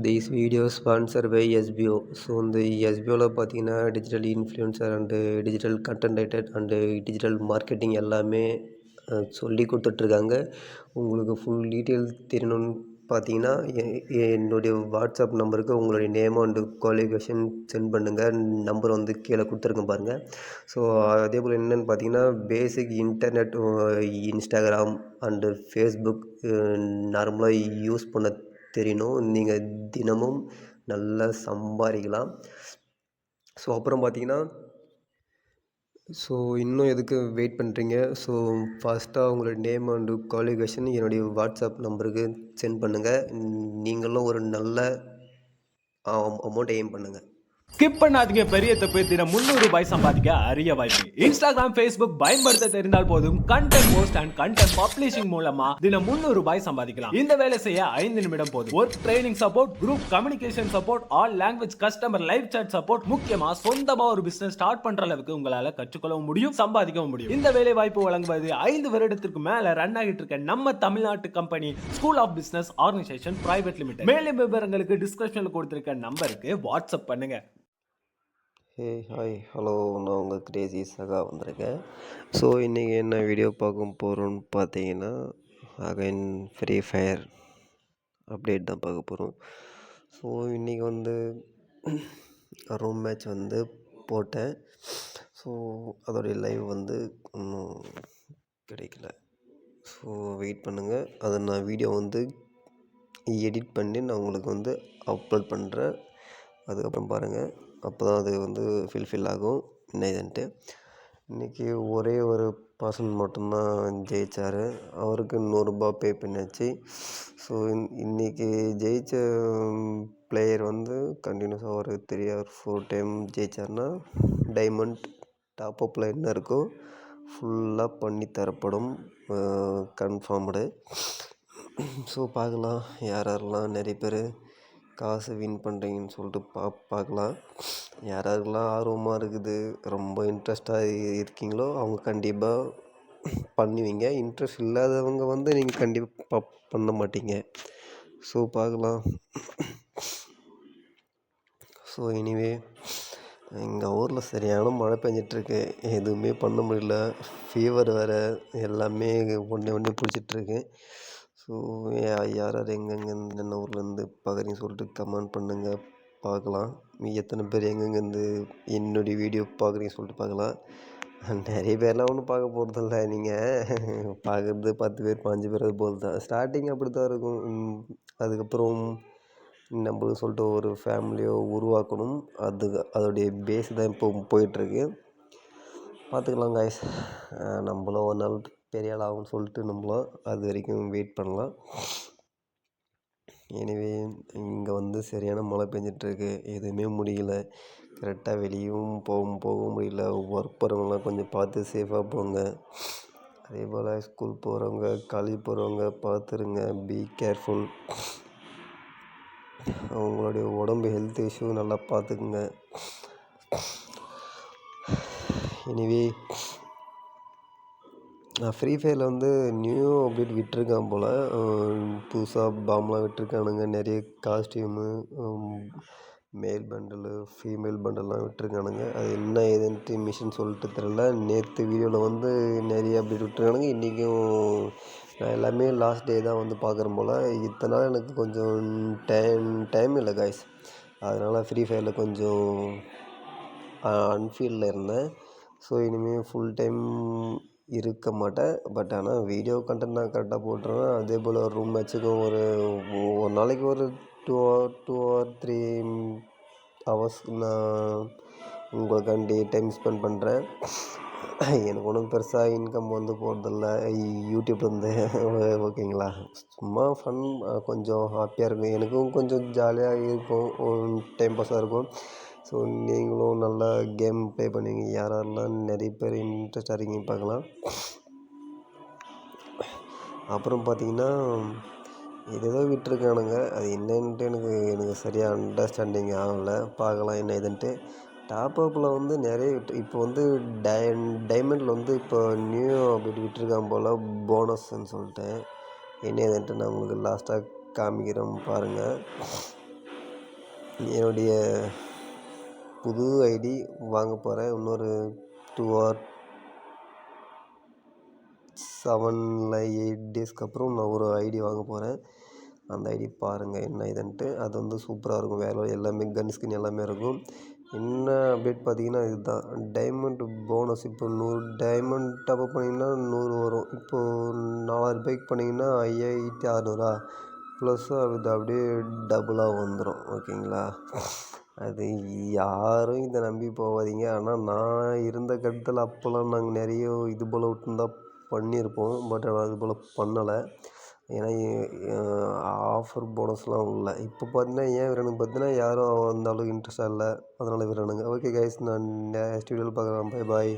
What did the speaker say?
These video sponsor by SPO. So இந்த எஸ்பிஓவில் பார்த்தீங்கன்னா digital influencer and digital content writer and digital marketing எல்லாமே சொல்லி கொடுத்துட்ருக்காங்க. உங்களுக்கு ஃபுல் டீட்டெயில் தெரியணும்னு பார்த்தீங்கன்னா என்னுடைய வாட்ஸ்அப் நம்பருக்கு உங்களுடைய நேம் அண்டு குவாலிஃபிகேஷன் சென்ட் பண்ணுங்கள். நம்பர் வந்து கீழே கொடுத்துருக்கேன் பாருங்கள். ஸோ அதே போல் என்னென்னு பார்த்தீங்கன்னா பேசிக் இன்டர்நெட், இன்ஸ்டாகிராம் அண்டு ஃபேஸ்புக் நார்மலாக யூஸ் பண்ண தெரியணும். நீங்கள் தினமும் நல்லா சம்பாதிக்கலாம். ஸோ அப்புறம் பார்த்தீங்கன்னா இன்னும் எதுக்கு வெயிட் பண்ணுறீங்க? ஃபஸ்ட்டாக உங்களோட நேம் அண்டு குவாலிஃபிகேஷன் என்னுடைய வாட்ஸ்அப் நம்பருக்கு சென்ட் பண்ணுங்கள். நீங்களும் ஒரு நல்ல அமௌண்ட் எய்ம் பண்ணுங்கள். ஸ்கிப் பண்ணாதீங்க. பெரிய தப்பு. தினம் ₹300 சம்பாதிக்க அரிய வாய்ப்பு. இன்ஸ்டாகிராம், ஃபேஸ்புக் பயன்படுத்த தெரிந்தால் போதும். Content post and content publishing மூலமா தினம் ₹300 சம்பாதிக்கலாம். இந்த வேலை செய்ய 5 நிமிடம் போதும். Work training support, group communication support, all language customer live chat support, முக்கியமா சொந்தமா ஒரு பிசினஸ் ஸ்டார்ட் பண்ற அளவுக்கு உங்களால கற்றுக்கொள்ளவும் முடியும், சம்பாதிக்கவும் முடியும். இந்த வேலை வாய்ப்பு வழங்குவது 5 வருடத்திற்கு மேல ரன் ஆகிட்டு இருக்க நம்ம தமிழ்நாட்டு company school of business organisation private limited. மேலும் விவரங்களுக்கு டிஸ்கிரிப்ஷன்ல கொடுத்திருக்க நம்பருக்கு வாட்ஸ்அப் பண்ணுங்க. ஹாய் ஹலோ, நான் உங்கள் கிரேசி சகா வந்திருக்கேன். இன்றைக்கி என்ன வீடியோ பார்க்க போகிறோன்னு பார்த்தீங்கன்னா அகைன் ஃப்ரீ ஃபயர் அப்டேட் தான் பார்க்க போகிறோம். இன்றைக்கி வந்து ரூம் மேட்ச் வந்து போட்டேன். அதோடைய லைவ் வந்து இன்னும் கிடைக்கல. வெயிட் பண்ணுங்கள். அதை நான் வீடியோ வந்து எடிட் பண்ணி நான் உங்களுக்கு வந்து அப்லோட் பண்ணுறேன். அதுக்கப்புறம் பாருங்கள். அப்போ தான் அது வந்து ஃபில் ஆகும் என்ன இதுன்ட்டு. இன்றைக்கி ஒரே ஒரு பர்சன் மட்டும்தான் ஜெயித்தார். அவருக்கு ₹100 பே பண்ணியாச்சு. இன்றைக்கி ஜெயித்த பிளேயர் வந்து கண்டினியூஸாக ஒரு 3 or 4 டைம் ஜெயித்தார்னா டைமண்ட் டாப்அப்பில் என்ன இருக்கோ ஃபுல்லாக பண்ணி தரப்படும், கன்ஃபார்ம்டு. பார்க்கலாம் யாரெல்லாம் நிறைய பேர் காசு வின் பண்ணுறீங்கன்னு சொல்லிட்டு பார்க்கலாம். யாரெல்லாம் ஆர்வமாக இருக்குது, ரொம்ப இன்ட்ரெஸ்டாக இருக்கீங்களோ அவங்க கண்டிப்பாக பண்ணுவீங்க. இன்ட்ரெஸ்ட் இல்லாதவங்க வந்து நீங்கள் கண்டிப்பாக பண்ண மாட்டீங்க. பார்க்கலாம். எனிவே எங்கள் ஊரில் சரியான மழை பெஞ்சிட்ருக்கு. எதுவுமே பண்ண முடியல. ஃபீவர் வேறு, எல்லாமே ஒன்றே பிடிச்சிட்ருக்கு. யார் எங்கெங்கே என்னென்ன ஊர்லேருந்து பார்க்குறீங்கன்னு சொல்லிட்டு கமெண்ட் பண்ணுங்கள், பார்க்கலாம். எத்தனை பேர் எங்கெங்கேருந்து என்னுடைய வீடியோ பார்க்குறீங்கன்னு சொல்லிட்டு பார்க்கலாம். நிறைய பேர்லாம் ஒன்றும் பார்க்க போகிறதில்ல. நீங்கள் பார்க்குறது 10 பேர் 5 பேர் அது போல் தான். ஸ்டார்டிங் அப்படி தான் இருக்கும். அதுக்கப்புறம் நம்மளுக்கு சொல்லிட்டு ஒரு ஃபேமிலியோ உருவாக்கணும். அதோடைய பேஸ் தான் இப்போ போயிட்டுருக்கு. பார்த்துக்கலாம் காய்ஸ். நம்மளும் ஒரு நாள் பெரிய ஆள் ஆகும்னு சொல்லிட்டு நம்மளும் அது வரைக்கும் வெயிட் பண்ணலாம். எனவே இங்கே வந்து சரியான மழை பெஞ்சிட்ருக்கு. எதுவுமே முடியல. கரெக்டாக வெளியும் போக முடியல. ஒர்க் போகிறவங்களாம் கொஞ்சம் பார்த்து சேஃபாக போங்க. அதே போல் ஸ்கூல் போகிறவங்க, காலேஜ் போகிறவங்க பார்த்துருங்க. Be careful. அவங்களுடைய உடம்பு ஹெல்த் இஷ்யூ நல்லா பார்த்துக்குங்க. எனிவே ஃப்ரீ ஃபயரில் வந்து நியூ அப்டேட் விட்டுருக்கான் போல். புதுசாக பாம்லாம் விட்டுருக்கானுங்க. நிறைய காஸ்டியூமு, மேல் பண்டலு, ஃபீமேல் பண்டல்லாம் விட்டுருக்கானுங்க. அது என்ன ஏதுன்ட்டு மிஷின் சொல்லிட்டு தெரில. நேற்று வீடியோவில் வந்து நிறைய அப்டேட் விட்டுருக்கானுங்க. இன்றைக்கும் நான் எல்லாமே லாஸ்ட் டே தான் வந்து பார்க்குறேன் போல். இத்தனை நாள் எனக்கு கொஞ்சம் டைம் இல்லை காய்ஸ். அதனால் ஃப்ரீ ஃபயரில் கொஞ்சம் அன்ஃபீல்டில் இருந்தேன். இனிமேல் ஃபுல் டைம் இருக்க மாட்டேன். பட் ஆனால் வீடியோ கண்டென்ட் நான் கரெக்டாக போட்டுருவேன். அதே போல் ரூம் மேட்ச்சுக்கும் ஒரு நாளைக்கு ஒரு 2 or 3 ஹவர்ஸ் நான் உங்களுக்காண்டி டைம் ஸ்பெண்ட் பண்ணுறேன். எனக்கு ஒன்றும் பெருசாக இன்கம் வந்து போகிறதில்ல யூடியூப்லேருந்து. ஓகேங்களா? சும்மா ஃபன், கொஞ்சம் ஹாப்பியாக இருக்கும். எனக்கும் கொஞ்சம் ஜாலியாக இருக்கும், டைம் பாஸாக இருக்கும். நீங்களும் நல்லா கேம் ப்ளே பண்ணுவீங்க. யாரெல்லாம் நிறைய பேர் இன்ட்ரெஸ்டாக இருக்கீங்க பார்க்கலாம். அப்புறம் பார்த்தீங்கன்னா ஏதோ விட்டுருக்கானுங்க. அது என்னன்ட்டு எனக்கு சரியாக அண்டர்ஸ்டாண்டிங் ஆகலை. பார்க்கலாம் என்ன இதுன்ட்டு. டாப்அப்பில் வந்து நிறைய இப்போ வந்து டைமண்டில் வந்து இப்போ நியூ அப்டேட் விட்டுருக்கான் போல், போனஸ்ன்னு சொல்லிட்டு. என்ன இதுன்ட்டு நான் உங்களுக்கு லாஸ்ட்டாக காமிக்கிறேன் பாருங்கள். என்னுடைய புது ஐடி வாங்க போகிறேன். இன்னொரு 2 ஆர் 7 இல்லை 8 டேஸ்க்கு அப்புறம் நான் ஒரு ஐடி வாங்க போகிறேன். அந்த ஐடி பாருங்கள் என்ன இதுன்ட்டு. அது வந்து சூப்பராக இருக்கும். வேறு எல்லாமே கன் ஸ்கின் எல்லாமே இருக்கும். என்ன அப்டேட் பார்த்தீங்கன்னா இதுதான். டைமண்ட் போனஸ் இப்போ 100 டைமண்ட் டாப்அப் பண்ணிங்கன்னா 100 வரும். இப்போது 4000 ரூபாய்க்கு பண்ணிங்கன்னா 5600 ப்ளஸ் அது அப்படியே டபுளாக வந்துடும். ஓகேங்களா? அது யாரும் இதை நம்பி போகாதீங்க. ஆனால் நான் இருந்த கட்டத்தில் அப்போல்லாம் நாங்கள் நிறைய இது போல் விட்டுருந்தா பண்ணியிருப்போம். பட் அது போல் பண்ணலை. ஏன்னா ஆஃபர் போனஸ்லாம் இல்லை. இப்போ பார்த்தீங்கன்னா ஏன் விடுறானுங்க பார்த்தீங்கன்னா யாரும் அந்த அளவுக்கு இன்ட்ரெஸ்ட்டாக இல்லை. அதனால் விடுறானுங்க. ஓகே கைஸ், நான் நெக்ஸ்ட் வீடியோவில் பார்க்குறேன். Bye bye.